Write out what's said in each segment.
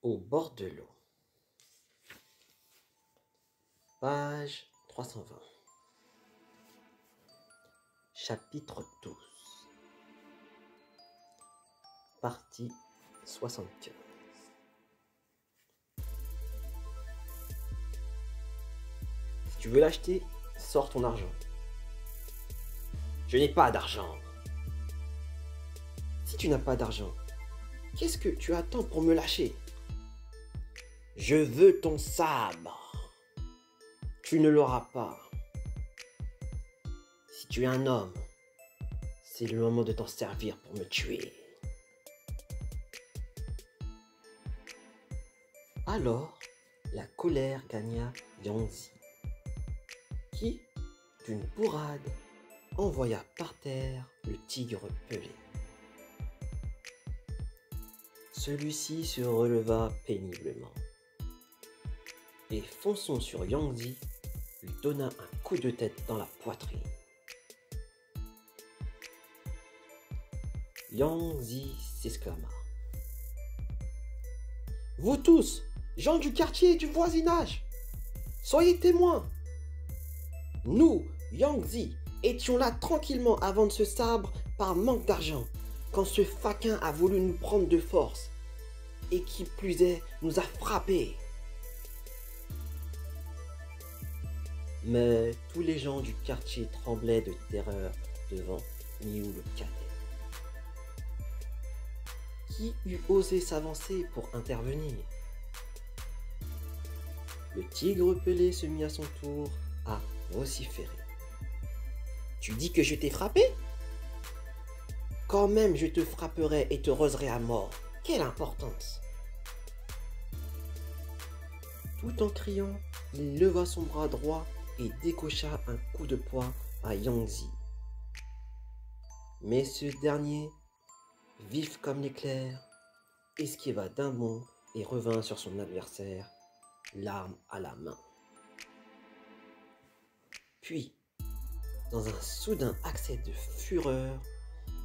Au bord de l'eau. Page 320. Chapitre 12. Partie 75. Si tu veux l'acheter, sors ton argent. Je n'ai pas d'argent. Si tu n'as pas d'argent, qu'est-ce que tu attends pour me lâcher? Je veux ton sabre. Tu ne l'auras pas. Si tu es un homme, c'est le moment de t'en servir pour me tuer. Alors, la colère gagna Yangzi, qui, d'une bourrade, envoya par terre le tigre pelé. Celui-ci se releva péniblement et, fonçant sur Yangzi, lui donna un coup de tête dans la poitrine. Yangzi s'exclama. « Vous tous, gens du quartier et du voisinage, soyez témoins. Nous, Yangzi, étions là tranquillement à vendre ce sabre par manque d'argent, quand ce faquin a voulu nous prendre de force, et qui plus est, nous a frappés. » Mais tous les gens du quartier tremblaient de terreur devant Niou le cadet. Qui eût osé s'avancer pour intervenir? Le tigre pelé se mit à son tour à vociférer. « Tu dis que je t'ai frappé? Quand même je te frapperai et te roserai à mort. Quelle importance !» Tout en criant, il leva son bras droit et décocha un coup de poing à Yangzi. Mais ce dernier, vif comme l'éclair, esquiva d'un bond et revint sur son adversaire, l'arme à la main. Puis, dans un soudain accès de fureur,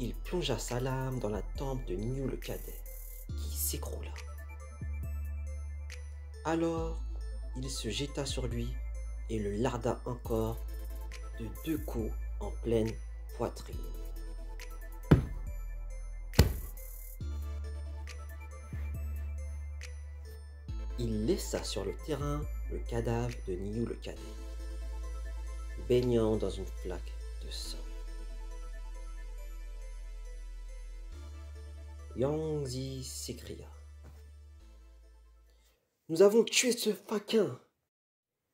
il plongea sa lame dans la tempe de Niou le cadet, qui s'écroula. Alors, il se jeta sur lui et le larda encore de 2 coups en pleine poitrine. Il laissa sur le terrain le cadavre de Niou le cadet, baignant dans une flaque de sang. Yangzi s'écria. « Nous avons tué ce faquin,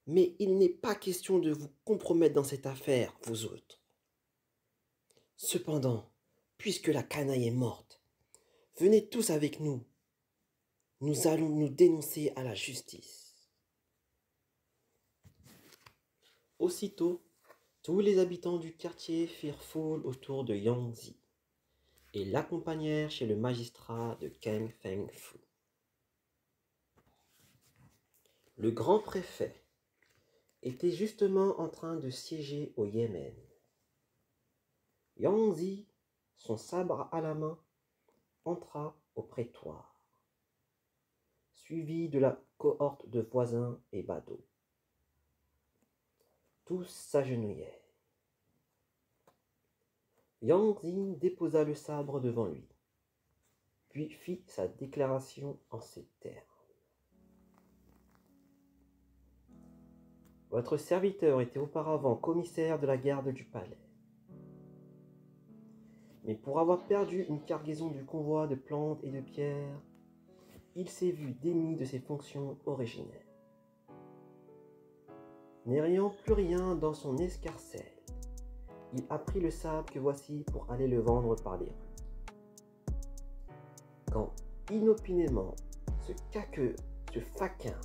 mais il n'est pas question de vous compromettre dans cette affaire, vous autres. Cependant, puisque la canaille est morte, venez tous avec nous. Nous allons nous dénoncer à la justice. » Aussitôt, tous les habitants du quartier firent foule autour de Yangzi et l'accompagnèrent chez le magistrat de Keng Feng Fu. Le grand préfet était justement en train de siéger au Yémen. Yangzi, son sabre à la main, entra au prétoire, suivi de la cohorte de voisins et badauds. Tous s'agenouillèrent. Yangzi déposa le sabre devant lui, puis fit sa déclaration en ces termes. « Votre serviteur était auparavant commissaire de la garde du palais. Mais pour avoir perdu une cargaison du convoi de plantes et de pierres, il s'est vu démis de ses fonctions originelles. N'ayant plus rien dans son escarcelle, il a pris le sabre que voici pour aller le vendre par les rues. Quand, inopinément, ce faquin,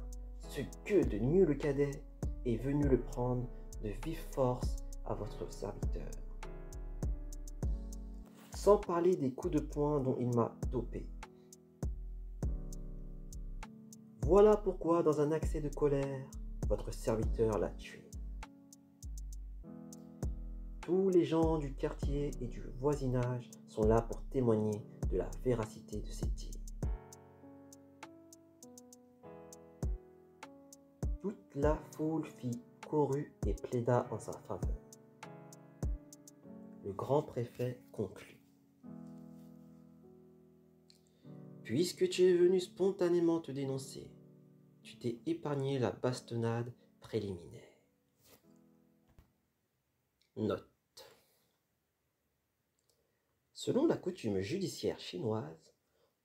ce gueux de Niou le cadet est venu le prendre de vive force à votre serviteur. Sans parler des coups de poing dont il m'a dopé. Voilà pourquoi, dans un accès de colère, votre serviteur l'a tué. Tous les gens du quartier et du voisinage sont là pour témoigner de la véracité de ces dires. Toute la foule fit courut et plaida en sa faveur. Le grand préfet conclut. Puisque tu es venu spontanément te dénoncer, tu t'es épargné la bastonnade préliminaire. Note. Selon la coutume judiciaire chinoise,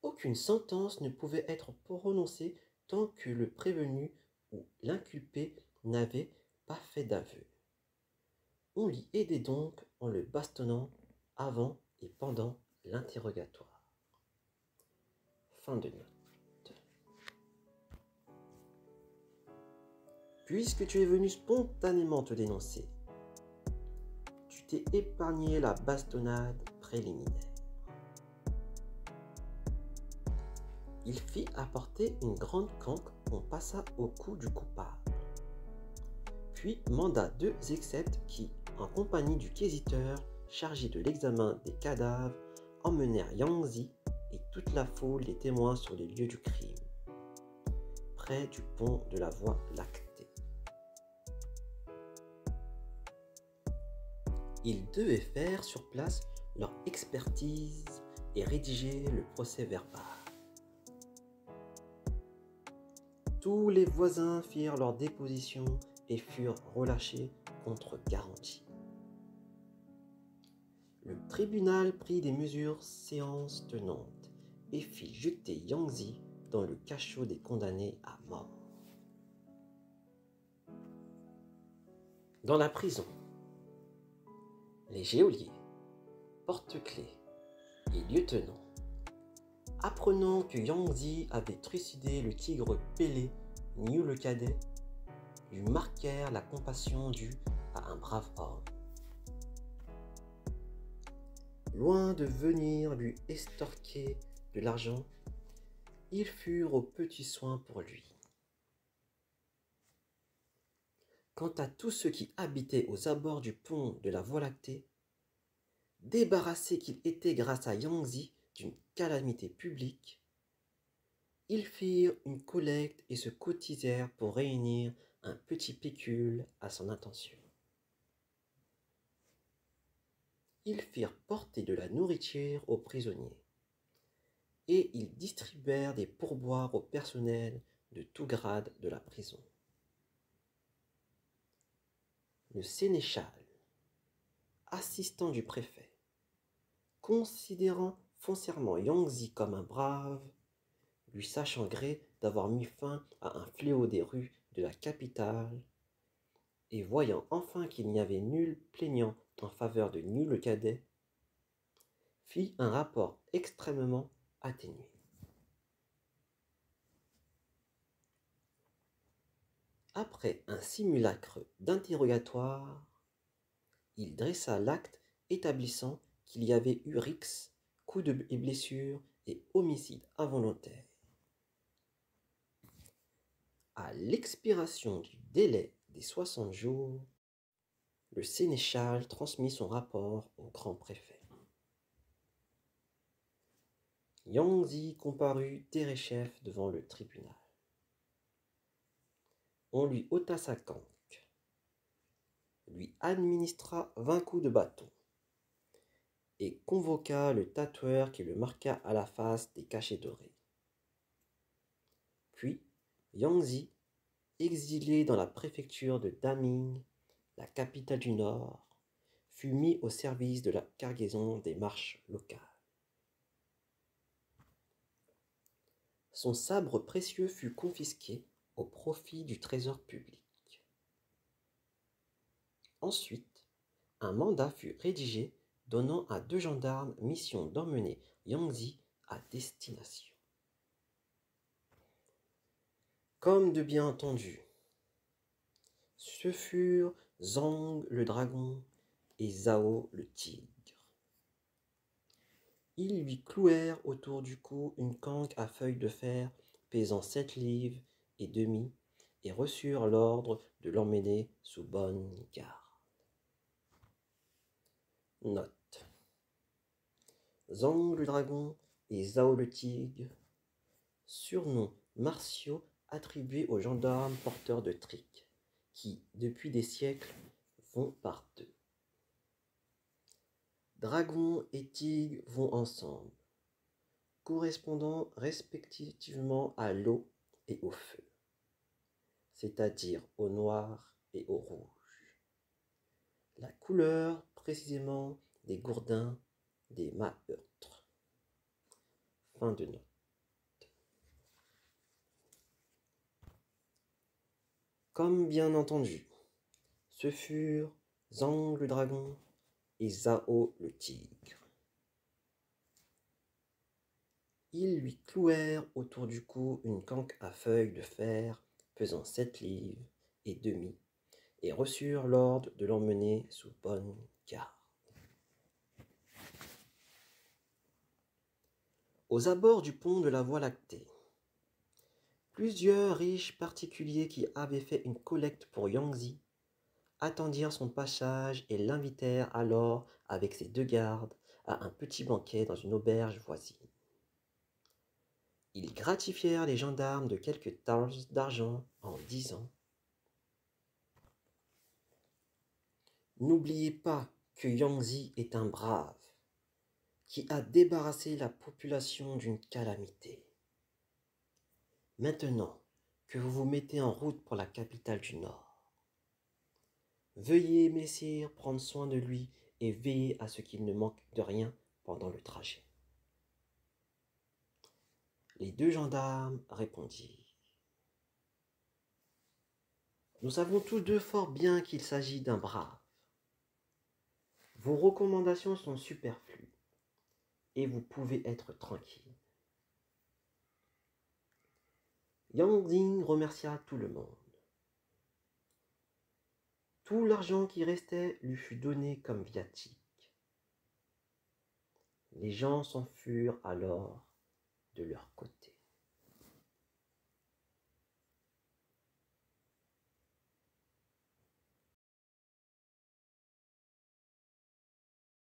aucune sentence ne pouvait être prononcée tant que le prévenu ou l'inculpé n'avait pas fait d'aveu. On l'y aidait donc en le bastonnant avant et pendant l'interrogatoire. Fin de note. Puisque tu es venu spontanément te dénoncer, tu t'es épargné la bastonnade préliminaire. Il fit apporter une grande canque qu'on passa au cou du coupable. Puis manda 2 exceptes qui, en compagnie du questiteur chargé de l'examen des cadavres, emmenèrent Yang Zi et toute la foule des témoins sur les lieux du crime, près du pont de la Voie lactée. Ils devaient faire sur place leur expertise et rédiger le procès-verbal. Tous les voisins firent leur déposition et furent relâchés contre garantie. Le tribunal prit des mesures séance tenantes et fit jeter Yang Zi dans le cachot des condamnés à mort. Dans la prison, les geôliers, porte-clés et lieutenants, apprenant que Yang Zi avait trucidé le tigre Pélé, Niu le cadet, lui marquèrent la compassion due à un brave homme. Loin de venir lui extorquer de l'argent, ils furent aux petits soins pour lui. Quant à tous ceux qui habitaient aux abords du pont de la Voie lactée, débarrassés qu'ils étaient grâce à Yang Zi d'une calamité publique, ils firent une collecte et se cotisèrent pour réunir un petit pécule à son intention. Ils firent porter de la nourriture aux prisonniers et ils distribuèrent des pourboires au personnel de tout grade de la prison. Le sénéchal, assistant du préfet, considérant foncièrement Yang Zi comme un brave, lui sachant gré d'avoir mis fin à un fléau des rues de la capitale, et voyant enfin qu'il n'y avait nul plaignant en faveur de Niu le cadet, fit un rapport extrêmement atténué. Après un simulacre d'interrogatoire, il dressa l'acte établissant qu'il y avait eu rixe, coups et blessures et homicide involontaire. À l'expiration du délai des 60 jours, le sénéchal transmit son rapport au grand préfet. Yang Zi comparut derechef devant le tribunal. On lui ôta sa canque, lui administra 20 coups de bâton et convoqua le tatoueur qui le marqua à la face des cachets dorés. Puis, Yang Zi, exilé dans la préfecture de Daming, la capitale du Nord, fut mis au service de la cargaison des marches locales. Son sabre précieux fut confisqué au profit du trésor public. Ensuite, un mandat fut rédigé donnant à 2 gendarmes mission d'emmener Yang Zi à destination. Comme de bien entendu, ce furent Zhang le dragon et Zhao le tigre. Ils lui clouèrent autour du cou une canque à feuilles de fer pesant 7 livres et demi et reçurent l'ordre de l'emmener sous bonne garde. Note. Zhang le dragon et Zhao le tigre, surnoms martiaux attribué aux gendarmes porteurs de triques, qui, depuis des siècles, vont par deux. Dragon et tigre vont ensemble, correspondant respectivement à l'eau et au feu, c'est-à-dire au noir et au rouge. La couleur précisément des gourdins des Maheurtres. Fin de note. Comme bien entendu, ce furent Zhang le dragon et Zhao le tigre. Ils lui clouèrent autour du cou une canque à feuilles de fer pesant 7 livres et demi et reçurent l'ordre de l'emmener sous bonne garde. Aux abords du pont de la Voie lactée, plusieurs riches particuliers qui avaient fait une collecte pour Yangzi attendirent son passage et l'invitèrent alors avec ses 2 gardes à un petit banquet dans une auberge voisine. Ils gratifièrent les gendarmes de quelques tasses d'argent en disant : « N'oubliez pas que Yangzi est un brave, qui a débarrassé la population d'une calamité. Maintenant que vous vous mettez en route pour la capitale du Nord, veuillez, messire, prendre soin de lui et veiller à ce qu'il ne manque de rien pendant le trajet. » Les 2 gendarmes répondirent : « Nous savons tous 2 fort bien qu'il s'agit d'un brave. Vos recommandations sont superflues et vous pouvez être tranquille. » Yang Zing remercia tout le monde. Tout l'argent qui restait lui fut donné comme viatique. Les gens s'en furent alors de leur côté.